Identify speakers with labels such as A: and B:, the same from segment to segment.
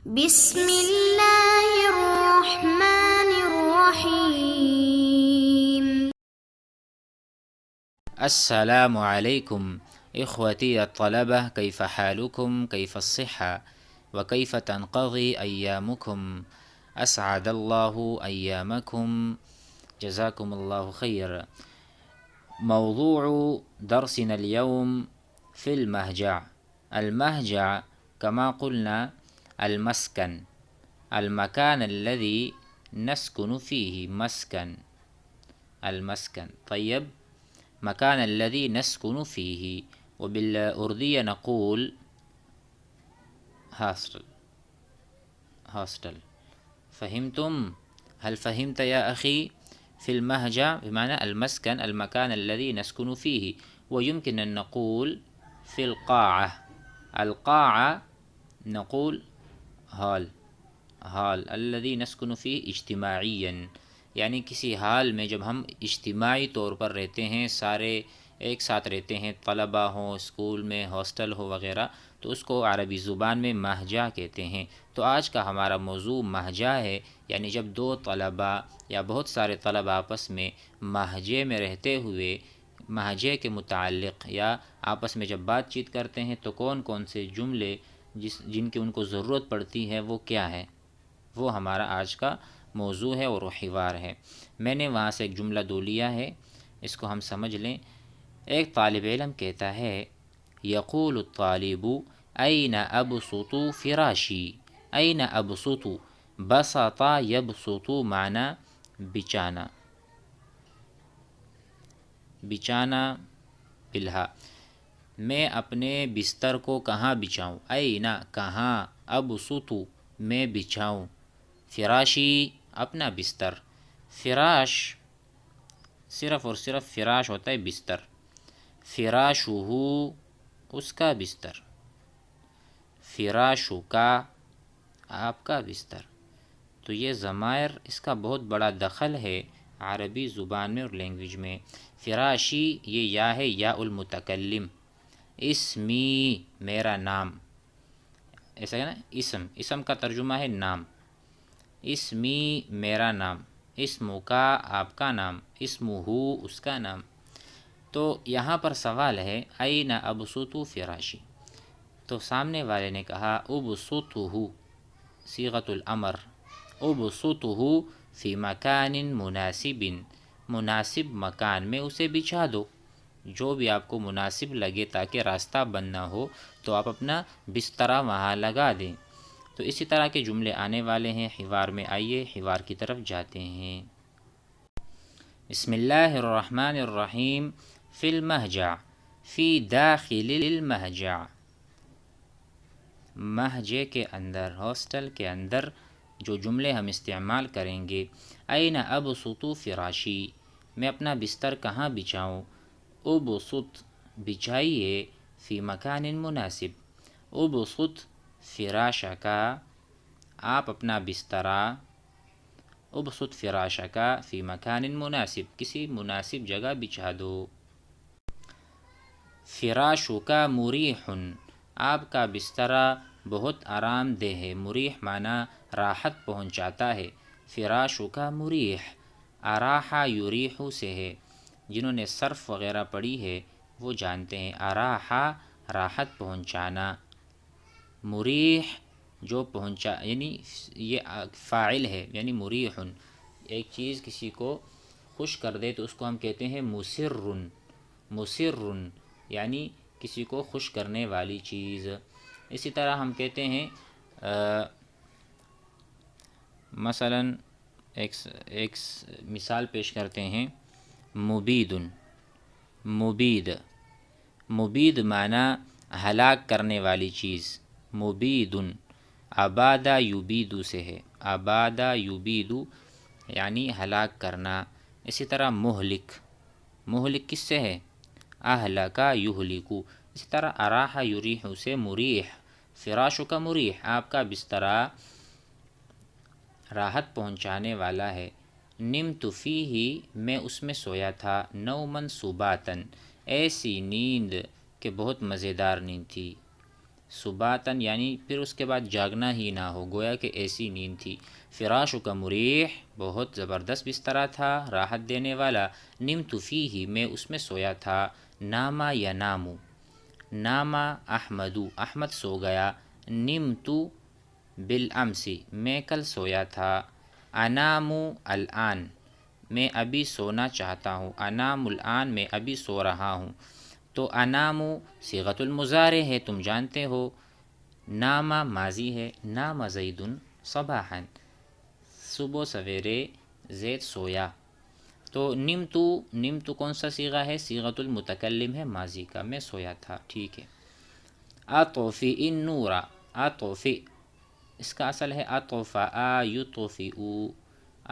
A: بسم اللہ الرحمن الرحیم۔
B: السلام علیکم اخوتی الطلبہ، کیف حالکم، کیف الصحة وکیف تنقضی ایامکم، اسعد اللہ ایامکم، جزاکم اللہ خیر۔ موضوع درسنا اليوم في المهجع. المهجع كما قلنا المسكن، المكان الذي نسكن فيه، مسكن المسكن. طيب، مكان الذي نسكن فيه، وبالأردية نقول hostel. فهمتم؟ هل فهمت يا أخي؟ في المهجع بمعنى المسكن، المكان الذي نسكن فيه. ويمكن أن نقول في القاعة، القاعة نقول ہال الذي نسكن فيه اجتماعيا، یعنی کسی حال میں جب ہم اجتماعی طور پر رہتے ہیں، سارے ایک ساتھ رہتے ہیں، طلبہ ہوں، اسکول میں ہاسٹل ہو وغیرہ، تو اس کو عربی زبان میں مہجع کہتے ہیں۔ تو آج کا ہمارا موضوع مہجع ہے، یعنی جب دو طلبہ یا بہت سارے طلبہ آپس میں مہجے میں رہتے ہوئے مہجے کے متعلق یا آپس میں جب بات چیت کرتے ہیں تو کون کون سے جملے جن کی ان کو ضرورت پڑتی ہے وہ کیا ہے، وہ ہمارا آج کا موضوع ہے اور وہ حوار ہے۔ میں نے وہاں سے ایک جملہ دو لیا ہے، اس کو ہم سمجھ لیں۔ ایک طالب علم کہتا ہے، یقول الطالب این ابسط فراشی، این ابسط، بسط یبسط معنی بچانا، بچانا بالہا، میں اپنے بستر کو کہاں بچھاؤں، این کہاں، ابسط میں بچھاؤں، فراشی اپنا بستر، فراش صرف اور صرف فراش ہوتا ہے بستر، فراشہ اس کا بستر، فراشو کا آپ کا بستر۔ تو یہ ضمائر، اس کا بہت بڑا دخل ہے عربی زبان میں اور لینگویج میں۔ فراشی یہ یا ہے، یا المتکلم، اسمی میرا نام، ایسا ہے نا، اسم کا ترجمہ ہے نام، اسمی میرا نام، اسم کا آپ کا نام، اسمہ اس کا نام۔ تو یہاں پر سوال ہے این ابسط فراشی، تو سامنے والے نے کہا ابسطہ، صیغۃ الامر، ابسطہ فی مکان مناسب، مناسب مکان میں اسے بچھا دو، جو بھی آپ کو مناسب لگے تاکہ راستہ بند نہ ہو تو آپ اپنا بسترا وہاں لگا دیں۔ تو اسی طرح کے جملے آنے والے ہیں حوار میں، آئیے حوار کی طرف جاتے ہیں۔ بسم اللہ الرحمن الرحیم۔ فی المہجع، فی داخل المہجع، مہجے کے اندر، ہاسٹل کے اندر جو جملے ہم استعمال کریں گے، این ابسط فراشی، میں اپنا بستر کہاں بچھاؤں، ابسط بچھائیے، فی مکان مناسب، ابسط فراشک، آپ اپنا بسترا، ابسط فراشک فی مکان مناسب، کسی مناسب جگہ بچھا دو۔ فراشک مریح، آپ کا بسترا بہت آرام دہ ہے، مریح معنی راحت پہنچاتا ہے، فراشک مریح، اراح یریح سے ہے، جنہوں نے صرف وغیرہ پڑھی ہے وہ جانتے ہیں، اراح راحت پہنچانا، مریح جو پہنچا، یعنی یہ فاعل ہے، یعنی مریح، ایک چیز کسی کو خوش کر دے تو اس کو ہم کہتے ہیں مسر، مسر یعنی کسی کو خوش کرنے والی چیز۔ اسی طرح ہم کہتے ہیں مثلا ایک مثال پیش کرتے ہیں، مبید، مبید، مبید معنی ہلاک کرنے والی چیز، مبید، ابادہ یبید سے ہے، ابادہ یبید یعنی ہلاک کرنا۔ اسی طرح مہلک، مہلک کس سے ہے، اہلک یہلک۔ اسی طرح اراح یریح سے مریح، فراشک مریح، آپ کا بسترا راحت پہنچانے والا ہے، نمت فیہ، میں اس میں سویا تھا، نوما سباتا، ایسی نیند کہ بہت مزیدار نیند تھی، صباتن یعنی پھر اس کے بعد جاگنا ہی نہ ہو، گویا کہ ایسی نیند تھی۔ فراش کا مریح بہت زبردست بسترا تھا، راحت دینے والا۔ نمت فیہ میں اس میں سویا تھا۔ ناما ینامو، ناما احمدو احمد سو گیا۔ نمتو بالامسی میں کل سویا تھا۔ انامو الآن میں ابھی سونا چاہتا ہوں۔ انام الآن میں ابھی سو رہا ہوں۔ تو انامو صیغۃ المضارع ہے، تم جانتے ہو۔ ناما ماضی ہے، نام زید صباحا صبح سویرے زید سویا۔ تو نمتو کون سا صیغہ ہے؟ صیغۃ المتکلم ہے، ماضی کا، میں سویا تھا، ٹھیک ہے۔ اطفئ النور، اطفئ اس کا اصل ہے اطفأ یطفئ،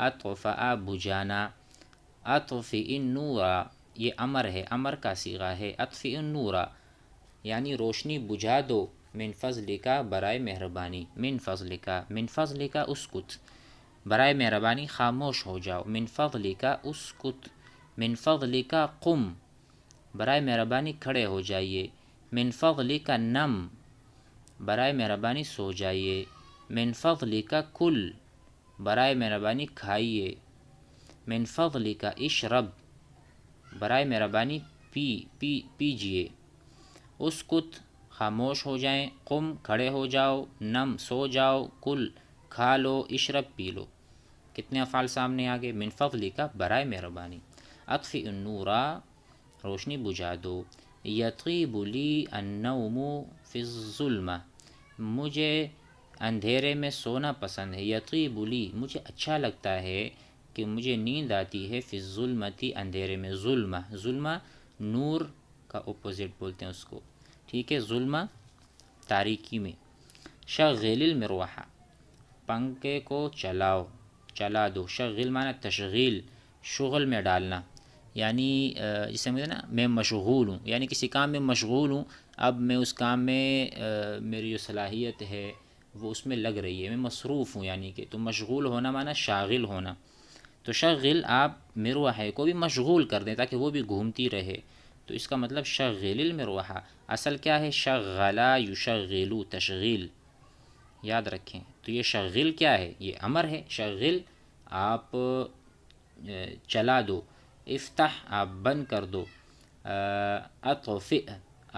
B: اطفأ بجانا۔ اطفئ النور یہ امر ہے، امر کا صیغہ ہے۔ اطفئ النور یعنی روشنی بجھا دو، من فضلک برائے مہربانی، من فضلک، من فضلک اسکت برائے مہربانی خاموش ہو جاؤ، من فضلک اسکت، من فضلک قم برائے مہربانی کھڑے ہو جائیے، من فضلک نم برائے مہربانی سو جائیے، من فضلک کل برائے مہربانی کھائیے، من فضلک اشرب برائے مہربانی پیجیے۔ اسکت خاموش ہو جائیں، قم کھڑے ہو جاؤ، نم سو جاؤ، کل کھا لو، اشرب پی لو۔ کتنے افعال سامنے آگے؟ من فضلک برائے مہربانی، اطفئ النور روشنی بجھا دو، یطیب لی النوم فی الظلمہ مجھے اندھیرے میں سونا پسند ہے، یطیب لی مجھے اچھا لگتا ہے کہ مجھے نیند آتی ہے، فی الظلمتی اندھیرے میں، ظلمہ، ظلمہ نور کا اپوزٹ بولتے ہیں اس کو، ٹھیک ہے، ظلمہ تاریکی میں۔ شغل المروحہ پنکھے کو چلاؤ، چلا دو، شغل معنی تشغیل، شغل میں ڈالنا، یعنی جسے مجھے نا میں مشغول ہوں، یعنی کسی کام میں مشغول ہوں، اب میں اس کام میں میری جو صلاحیت ہے وہ اس میں لگ رہی ہے، میں مصروف ہوں، یعنی کہ تو مشغول ہونا معنی شاغل ہونا۔ تو شغل آپ مروحہ کو بھی مشغول کر دیں تاکہ وہ بھی گھومتی رہے، تو اس کا مطلب شغل المروحہ، اصل کیا ہے؟ شغلا یشغلو تشغیل، یاد رکھیں۔ تو یہ شغل کیا ہے؟ یہ امر ہے، شغل آپ چلا دو، افتح آپ بند کر دو، اطفئ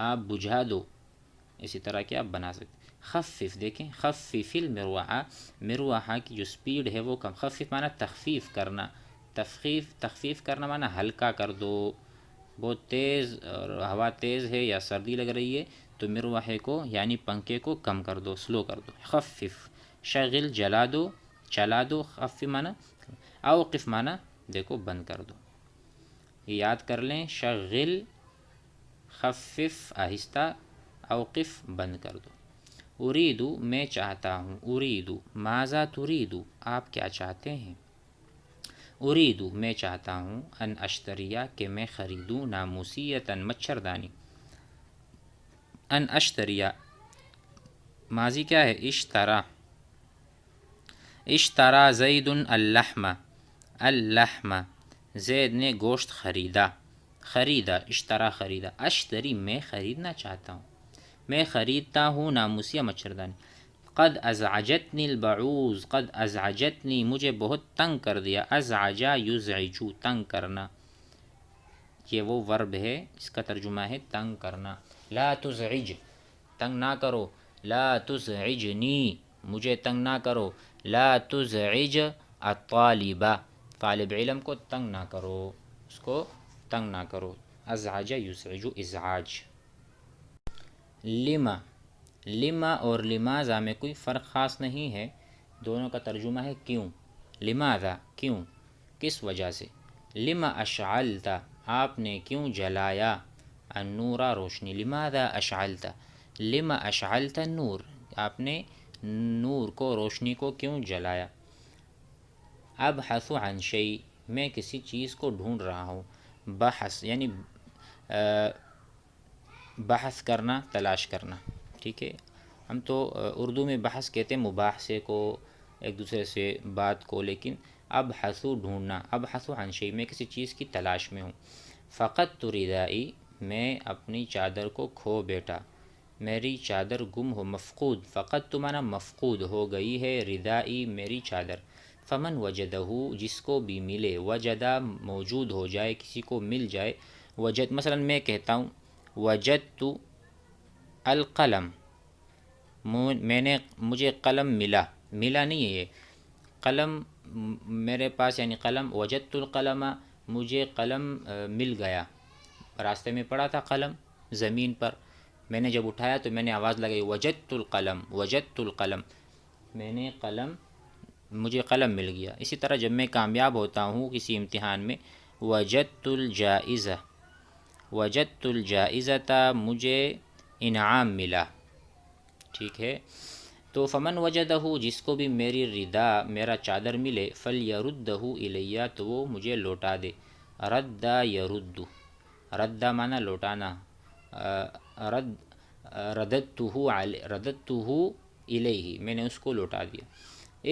B: آپ بجھا دو، اسی طرح کہ آپ بنا سکتے۔ خفف دیکھیں، خفف المروحہ، مروحہ کی جو سپیڈ ہے وہ کم، خفف معنی تخفیف کرنا، تخفیف کرنا معنی ہلکا کر دو، بہت تیز اور ہوا تیز ہے یا سردی لگ رہی ہے تو مروحے کو یعنی پنکھے کو کم کر دو، سلو کر دو۔ خفف شغل جلا دو، چلا دو، خفف معنی، اوقف معنی دیکھو بند کر دو۔ یہ یاد کر لیں، شغل خفف آہستہ، اوقف بند کر دو۔ اریدو میں چاہتا ہوں، اریدو ماذا تریدو آپ کیا چاہتے ہیں؟ اریدو میں چاہتا ہوں، ان اشتریہ کہ میں خریدوں، ناموسیتاً مچھردانی، ان اشتریہ ماضی کیا ہے؟ اشترا، اشترا زید اللحم، اللحم زید نے گوشت خریدا، خریدا اشترا خریدا، اشتری میں خریدنا چاہتا ہوں، میں خریدتا ہوں ناموسیہ مچھردانی۔ قد ازعجتنی البعوض، قد ازعجتنی مجھے بہت تنگ کر دیا، ازعجا یزعجو تنگ کرنا، یہ وہ ورب ہے اس کا ترجمہ ہے تنگ کرنا۔ لا تزعج تنگ نہ کرو، لا تزعجنی مجھے تنگ نہ کرو، لا تزعج الطالبہ طالب علم کو تنگ نہ کرو، اس کو تنگ نہ کرو، ازعج یزعج ازعاج۔ لما، لما اور لماذا میں کوئی فرق خاص نہیں ہے، دونوں کا ترجمہ ہے کیوں، لماذا کیوں، کس وجہ سے، لما اشعلت آپ نے کیوں جلایا، النورا روشنی، لماذا اشعلت، لما اشعلت النور آپ نے نور کو روشنی کو کیوں جلایا۔ ابحث عن شیء میں کسی چیز کو ڈھونڈ رہا ہوں، بحث یعنی بحث کرنا، تلاش کرنا، ٹھیک ہے، ہم تو اردو میں بحث کہتے ہیں مباحثے کو، ایک دوسرے سے بات کو، لیکن ابحث ڈھونڈنا، ابحث عن شیء میں کسی چیز کی تلاش میں ہوں۔ فقدت ردائی میں اپنی چادر کو کھو بیٹھا، میری چادر گم ہو، مفقود، فقط تو مانا مفقود ہو گئی ہے، ردائی میری چادر، فمن وجدہ جس کو بھی ملے، وجدہ موجود ہو جائے، کسی کو مل جائے، وجد مثلا میں کہتا ہوں وجدت القلم، مجھے قلم ملا، ملا نہیں ہے یہ قلم میرے پاس، یعنی قلم، وجدت القلم مجھے قلم مل گیا، راستے میں پڑا تھا قلم زمین پر، میں نے جب اٹھایا تو میں نے آواز لگائی وجدت القلم، وجدت القلم، میں نے قلم، مجھے قلم مل گیا۔ اسی طرح جب میں کامیاب ہوتا ہوں کسی امتحان میں، وجدت الجائزہ، وجدت الجائزۃ مجھے انعام ملا، ٹھیک ہے۔ تو فمن وجدہ جس کو بھی میری ردا میرا چادر ملے، فلیردہ الیہ تو وہ مجھے لوٹا دے، رد یرد، رد مانا لوٹانا، رد رددتہ الیہ میں نے اس کو لوٹا دیا۔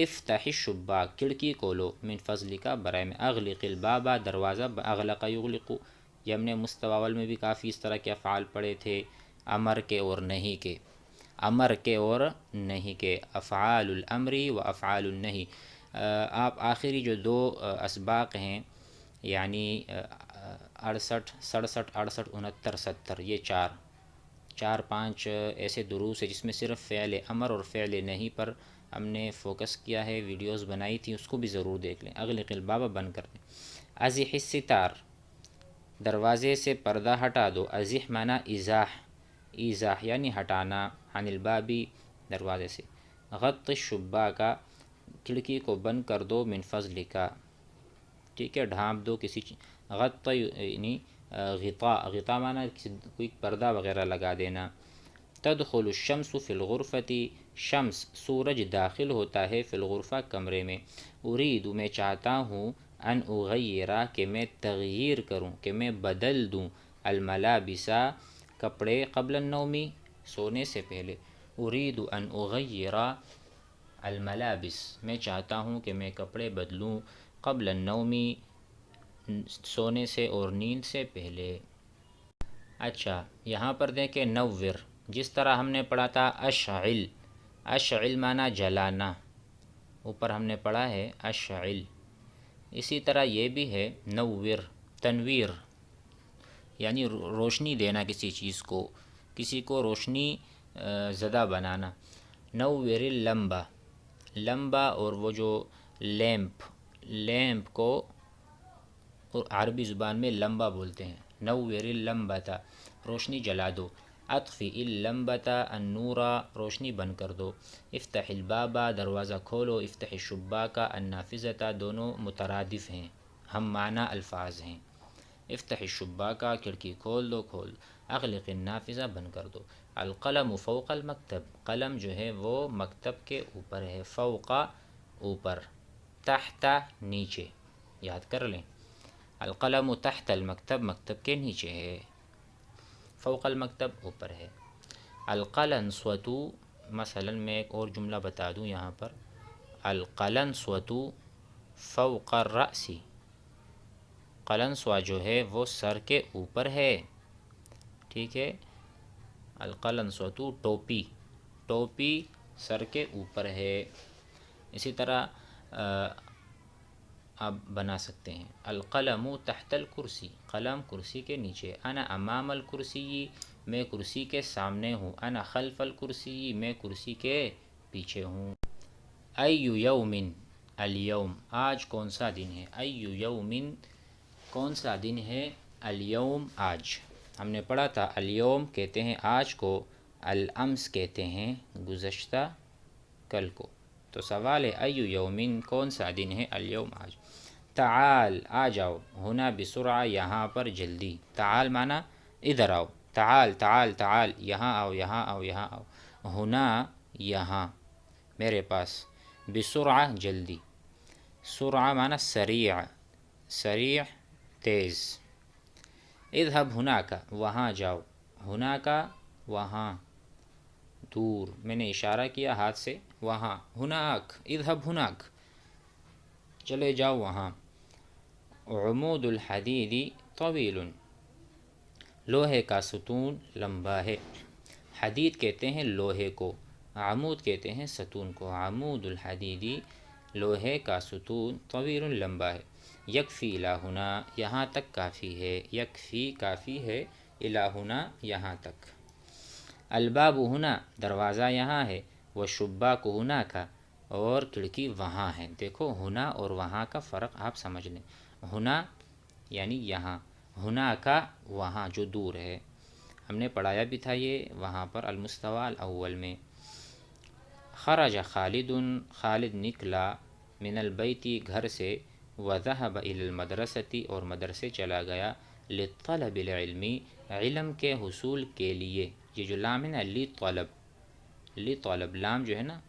B: افتح الشباک کھڑکی کھولو، من فضلک برائے میں، اغلق الباب دروازہ، اغلق یغلق، یہ ہم نے مستواول میں بھی کافی اس طرح کے افعال پڑھے تھے، امر کے اور نہیں کے، امر کے اور نہیں کے، افعال الامر و افعال النہی۔ آپ آخری جو دو اسباق ہیں، یعنی 68 67 68 69 70، یہ چار پانچ ایسے دروس ہیں جس میں صرف فعل امر اور فعل نہیں پر ہم نے فوکس کیا ہے، ویڈیوز بنائی تھی، اس کو بھی ضرور دیکھ لیں۔ اغلق الباب بند کر دیں۔ ازح الستار دروازے سے پردہ ہٹا دو، ازح مانا ازاح، ایزاح یعنی ہٹانا، عن البابی دروازے سے۔ غط الشباک کھڑکی کو بند کر دو، من فضلک، ٹھیک ہے، ڈھانپ دو کسی غط یعنی غطاء، غطاء مانا کوئی پردہ وغیرہ لگا دینا۔ تدخل الشمس فی الغرفۃ شمس سورج داخل ہوتا ہے، فی الغرفہ کمرے میں، ارید میں چاہتا ہوں، ان اغیرہ کہ میں تغییر کروں، کہ میں بدل دوں، الملابس کپڑے، قبل النوم سونے سے پہلے، ارید ان اغیر الملابس میں چاہتا ہوں کہ میں کپڑے بدلوں، قبل النوم سونے سے اور نیند سے پہلے۔ اچھا یہاں پر دیکھیں نور، جس طرح ہم نے پڑھا تھا اشعل، اشعل مانا جلانا، اوپر ہم نے پڑھا ہے اشعل، اسی طرح یہ بھی ہے نور، تنویر یعنی روشنی دینا کسی چیز کو، کسی کو روشنی زدہ بنانا۔ نور اللمبہ، لمبا اور وہ جو لیمپ، لیمپ کو عربی زبان میں لمبا بولتے ہیں، نور اللمبۃ روشنی جلا دو، اطفئ اللمبۃ النورا روشنی بند کر دو، افتح الباب دروازہ کھولو، افتح الشباک النافذۃ دونوں مترادف ہیں، ہم معنی الفاظ ہیں، افتح الشباک کھڑکی کھول دو، اغلق النافذہ بند کر دو۔ القلم فوق المکتب قلم جو ہے وہ مکتب کے اوپر ہے، فوق اوپر، تحت نیچے، یاد کر لیں، القلم تحت المکتب مکتب کے نیچے ہے، فوق المکتب اوپر ہے۔ القلنسوۃ مثلا میں ایک اور جملہ بتا دوں یہاں پر، القلنسوۃ فوق الرأس، قلنسوہ جو ہے وہ سر کے اوپر ہے، ٹھیک ہے، القلنسوۃ ٹوپی، ٹوپی سر کے اوپر ہے۔ اسی طرح آپ بنا سکتے ہیں القلم تحت الکرسی، قلم کرسی کے نیچے، انا امام الکرسی میں کرسی کے سامنے ہوں، انا خلف الکرسی میں کرسی کے پیچھے ہوں۔ ای یوم الیوم آج کون سا دن ہے، ای یوم کون سا دن ہے، الیوم آج، ہم نے پڑھا تھا الیوم کہتے ہیں آج کو، الامس کہتے ہیں گزشتہ کل کو، تو سوال ہے ای یوم کون سا دن ہے، الیوم آج۔ تعال آ جاؤ، ہونا بسرعہ یہاں پر جلدی، تعال مانا ادھر آؤ، تعال تعال تعال یہاں آؤ یہاں آؤ یہاں آؤ، ہونا یہاں میرے پاس، بسرعہ جلدی، سرعہ مانا سریع، سریع تیز۔ اذهب ہناک وہاں جاؤ، ہناک وہاں، دور، میں نے اشارہ کیا ہاتھ سے وہاں، ہناک اذهب ہناک چلے جاؤ وہاں۔ عمود الحدید طویل لوہے کا ستون لمبا ہے، حدید کہتے ہیں لوہے کو، عمود کہتے ہیں ستون کو۔ عمود الحدیدی لوہے کا ستون، طویل لمبا ہے۔ یکفی الاہنا یہاں تک کافی ہے، یکفی کافی ہے، الاہنا یہاں تک۔ الباب ہنا دروازہ یہاں ہے، والشباک ہنا کا اور کھڑکی وہاں ہے۔ دیکھو ہنا اور وہاں کا فرق آپ سمجھ لیں، ہنا یعنی یہاں، ہنا کا وہاں جو دور ہے، ہم نے پڑھایا بھی تھا یہ وہاں پر المستوی الاول میں۔ خرج خالد خالد نکلا، من البیتی گھر سے، وذهب الى المدرسۃ اور مدرسے چلا گیا، لطلب العلم علم کے حصول کے لیے۔ یہ جو لام ہے نا لطلب لام جو ہے نا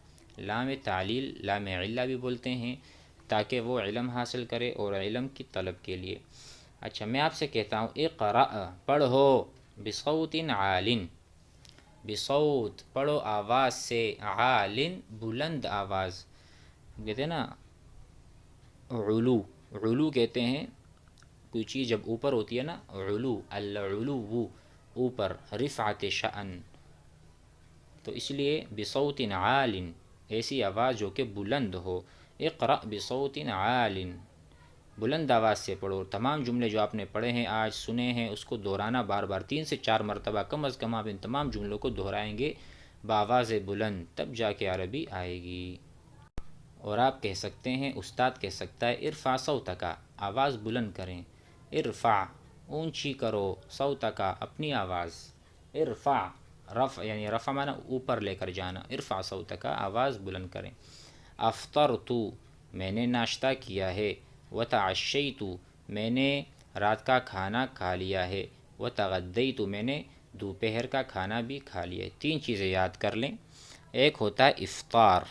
B: لام تعلیل لام علہ بھی بولتے ہیں، تاکہ وہ علم حاصل کرے اور علم کی طلب کے لیے۔ اچھا میں آپ سے کہتا ہوں اقرأ پڑھو، بصوت عال بصوت پڑھو آواز سے، عال بلند آواز، کہتے ہیں نا علو، علو کہتے ہیں کوئی چیز جب اوپر ہوتی ہے نا، علو العلو اوپر، رفعت شأن، تو اس لیے بصوت عال ایسی آواز جو کہ بلند ہو۔ اقرأ بصوت عال بلند آواز سے پڑھو۔ تمام جملے جو آپ نے پڑھے ہیں آج سنے ہیں اس کو دہرانا بار بار 3 سے 4 مرتبہ کم از کم آپ ان تمام جملوں کو دہرائیں گے بآواز بلند، تب جا کے عربی آئے گی۔ اور آپ کہہ سکتے ہیں، استاد کہہ سکتا ہے ارفع صوتک آواز بلند کریں، ارفع اونچی کرو، صوتک اپنی آواز، ارفع رفع یعنی رفع معنی اوپر لے کر جانا، ارفع صوتک آواز بلند کریں۔ افطرت میں نے ناشتہ کیا ہے، وتعشیت میں نے رات کا کھانا کھا لیا ہے، وتغدیت میں نے دوپہر کا کھانا بھی کھا لیا ہے۔ 3 چیزیں یاد کر لیں، ایک ہوتا ہے افطار،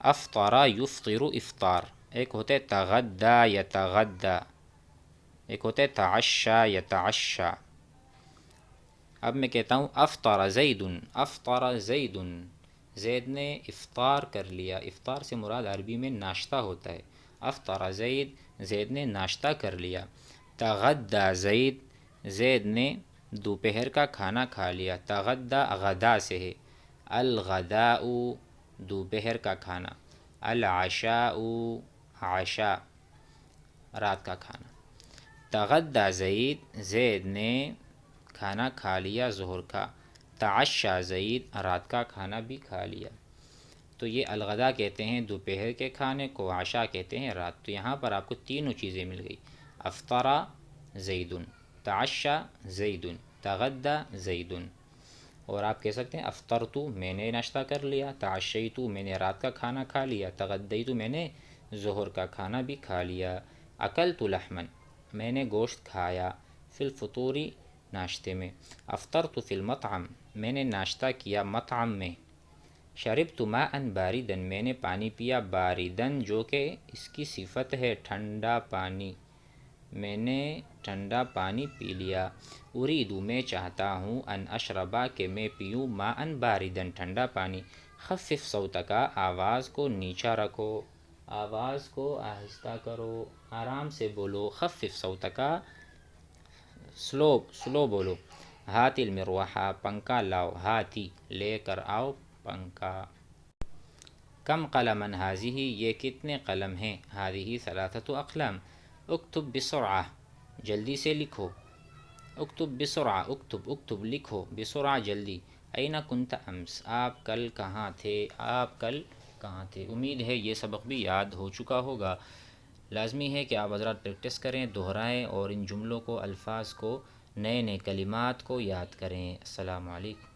B: افطر یفطر افطار، ایک ہوتا ہے تغدا یتغدا، ایک ہوتا ہے تعشا یتعشا۔ اب میں کہتا ہوں افطر زید، افطر زید، زید نے افطار کر لیا، افطار سے مراد عربی میں ناشتہ ہوتا ہے، افطر زید زید نے ناشتہ کر لیا۔ تغدا زید زید نے دوپہر کا کھانا کھا لیا، تغدا غدا سے ہے، الغداء دوپہر کا کھانا، العشاء عشاء رات کا کھانا۔ تغدا زید زید نے کھانا کھا لیا ظہر کا، تعشا زید رات کا کھانا بھی کھا لیا۔ تو یہ الغدا کہتے ہیں دوپہر کے کھانے کو، عشاء کہتے ہیں رات۔ تو یہاں پر آپ کو تینوں چیزیں مل گئی، افطر زید، تعشا زید، تغدا زید۔ اور آپ کہہ سکتے ہیں افطرت میں نے ناشتہ کر لیا، تعشیت میں نے رات کا کھانا کھا لیا، تغدیت میں نے ظہر کا کھانا بھی کھا لیا۔ اکلت لحما میں نے گوشت کھایا، فی الفطور ناشتے میں۔ افطرت فی المطعم میں نے ناشتہ کیا مطعم میں۔ شربت ماء باردا میں نے پانی پیا، باردن جو کہ اس کی صفت ہے ٹھنڈا پانی، میں نے ٹھنڈا پانی پی لیا۔ اريد میں چاہتا ہوں، ان اشربا کہ میں پیوں، ماء باردا ٹھنڈا پانی۔ خفف صوتک آواز کو نیچا رکھو، آواز کو آہستہ کرو، آرام سے بولو، خفف صوتک سلو بولو۔ ہات المروحہ پنکھا لاؤ، ہاتی لے کر آؤ پنکھا۔ کم قلما ہذہ یہ کتنے قلم ہیں، ہذہ ثلاثۃ اقلام۔ اکتب بسرعہ جلدی سے لکھو، اکتب بسرعہ اکتب لکھو، بسرعہ جلدی۔ این کنت امس آپ کل کہاں تھے، آپ کل کہاں تھے۔ امید ہے یہ سبق بھی یاد ہو چکا ہوگا۔ لازمی ہے کہ آپ حضرات پریکٹس کریں، دہرائیں اور ان جملوں کو، الفاظ کو، نئے نئے کلمات کو یاد کریں۔ السلام علیکم۔